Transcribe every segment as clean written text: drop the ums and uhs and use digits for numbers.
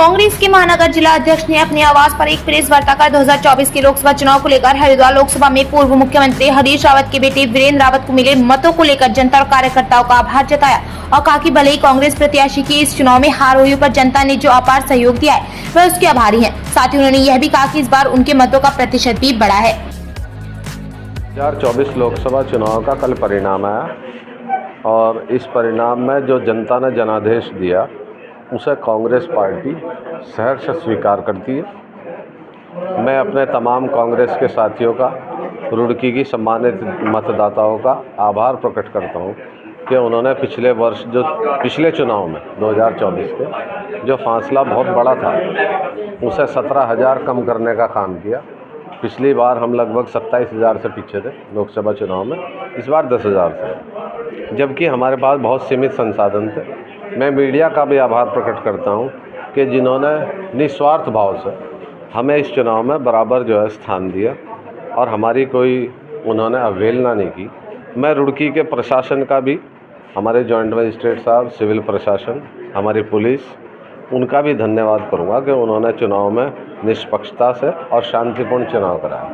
कांग्रेस के महानगर जिला अध्यक्ष ने अपने आवास पर एक प्रेस वार्ता कर 2024 के लोकसभा चुनाव को लेकर हरिद्वार लोकसभा में पूर्व मुख्यमंत्री हरीश रावत के बेटे वीरेंद्र रावत को मिले मतों को लेकर जनता और कार्यकर्ताओं का आभार जताया और कहा कि भले ही कांग्रेस प्रत्याशी की इस चुनाव में हार हुई पर जनता ने जो अपार सहयोग दिया है वह उसके आभारी है। साथ ही उन्होंने यह भी कहा कि इस बार उनके मतों का प्रतिशत भी बढ़ा है। 2024 लोकसभा चुनाव का कल परिणाम आया और इस परिणाम में जो जनता ने जनादेश दिया उसे कांग्रेस पार्टी सहर्ष स्वीकार करती है। मैं अपने तमाम कांग्रेस के साथियों का, रुड़की की सम्मानित मतदाताओं का आभार प्रकट करता हूं कि उन्होंने पिछले चुनाव में 2024 के जो फासला बहुत बड़ा था उसे 17,000 कम करने का काम किया। पिछली बार हम लगभग 27,000 से पीछे थे लोकसभा चुनाव में, इस बार 10,000 से, जबकि हमारे पास बहुत सीमित संसाधन थे। मैं मीडिया का भी आभार प्रकट करता हूं कि जिन्होंने निस्वार्थ भाव से हमें इस चुनाव में बराबर जो है स्थान दिया और हमारी कोई उन्होंने अवहेलना नहीं की। मैं रुड़की के प्रशासन का भी, हमारे जॉइंट मजिस्ट्रेट साहब, सिविल प्रशासन, हमारी पुलिस, उनका भी धन्यवाद करूंगा कि उन्होंने चुनाव में निष्पक्षता से और शांतिपूर्ण चुनाव कराया।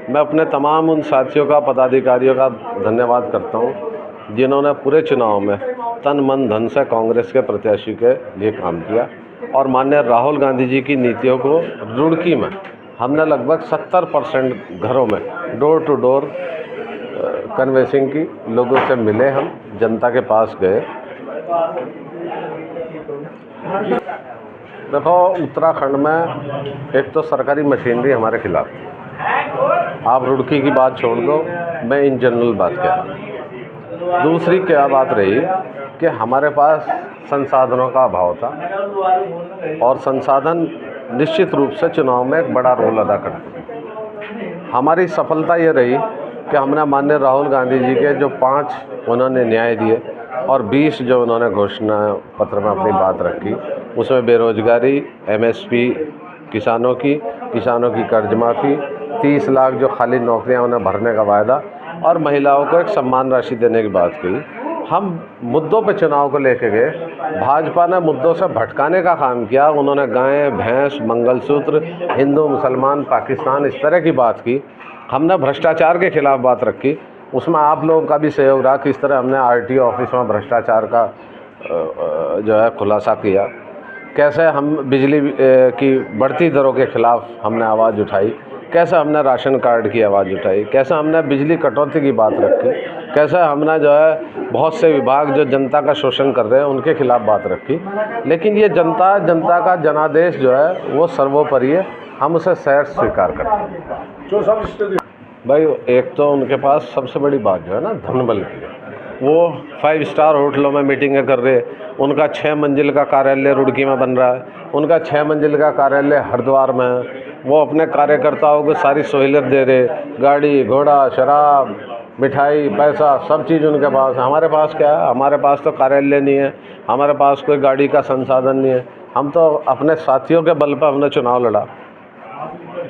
मैं अपने तमाम उन साथियों का, पदाधिकारियों का धन्यवाद करता हूं जिन्होंने पूरे चुनाव में तन मन धन से कांग्रेस के प्रत्याशी के लिए काम किया और माननीय राहुल गांधी जी की नीतियों को रुड़की में हमने लगभग 70% घरों में डोर टू डोर कन्वेंसिंग की, लोगों से मिले, हम जनता के पास गए। देखो, उत्तराखंड में एक तो सरकारी मशीनरी हमारे खिलाफ थी। आप रुड़की की बात छोड़ दो, मैं इन जनरल बात कह रहा हूँ। दूसरी क्या बात रही कि हमारे पास संसाधनों का अभाव था और संसाधन निश्चित रूप से चुनाव में एक बड़ा रोल अदा करते हैं। हमारी सफलता ये रही कि हमने माननीय राहुल गांधी जी के जो 5 उन्होंने न्याय दिए और 20 जो उन्होंने घोषणा पत्र में अपनी बात रखी, उसमें बेरोजगारी, MSP किसानों की कर्ज माफ़ी, 30 लाख जो खाली नौकरियां उन्हें भरने का वायदा और महिलाओं को एक सम्मान राशि देने की बात की। हम मुद्दों पे चुनाव को लेके गए। भाजपा ने मुद्दों से भटकाने का काम किया। उन्होंने गाय, भैंस, मंगलसूत्र, हिंदू, मुसलमान, पाकिस्तान, इस तरह की बात की। हमने भ्रष्टाचार के खिलाफ बात रखी, उसमें आप लोगों का भी सहयोग रहा। किस तरह हमने RTO ऑफिस में भ्रष्टाचार का जो है खुलासा किया, कैसे हम बिजली की बढ़ती दरों के खिलाफ हमने आवाज़ उठाई, कैसे हमने राशन कार्ड की आवाज़ उठाई, कैसे हमने बिजली कटौती की बात रखी, कैसे हमने जो है बहुत से विभाग जो जनता का शोषण कर रहे हैं उनके खिलाफ बात रखी। लेकिन ये जनता का जनादेश जो है वो सर्वोपरि है, हम उसे सहर्ष स्वीकार करते हैं। भाई, एक तो उनके पास सबसे बड़ी बात जो है ना, धनबल की, वो 5 स्टार होटलों में मीटिंगें कर रहे। उनका 6 मंजिल का कार्यालय रुड़की में बन रहा है, उनका 6 मंजिल का कार्यालय हरिद्वार में है। वो अपने कार्यकर्ताओं को सारी सहूलियत दे रहे, गाड़ी घोड़ा, शराब, मिठाई, पैसा, सब चीज़ उनके पास है। हमारे पास क्या है? हमारे पास तो कार्यालय नहीं है, हमारे पास कोई गाड़ी का संसाधन नहीं है। हम तो अपने साथियों के बल पर हमने चुनाव लड़ा,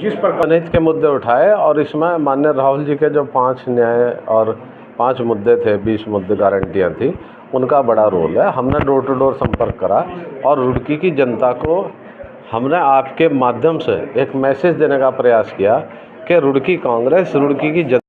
जिस पर जनहित के मुद्दे उठाए और इसमें माननीय राहुल जी के जो 5 न्याय और 5 मुद्दे थे, 20 मुद्दे गारंटियाँ थी, उनका बड़ा रोल है। हमने डोर टू डोर संपर्क करा और रुड़की की जनता को हमने आपके माध्यम से एक मैसेज देने का प्रयास किया कि रुड़की कांग्रेस, रुड़की की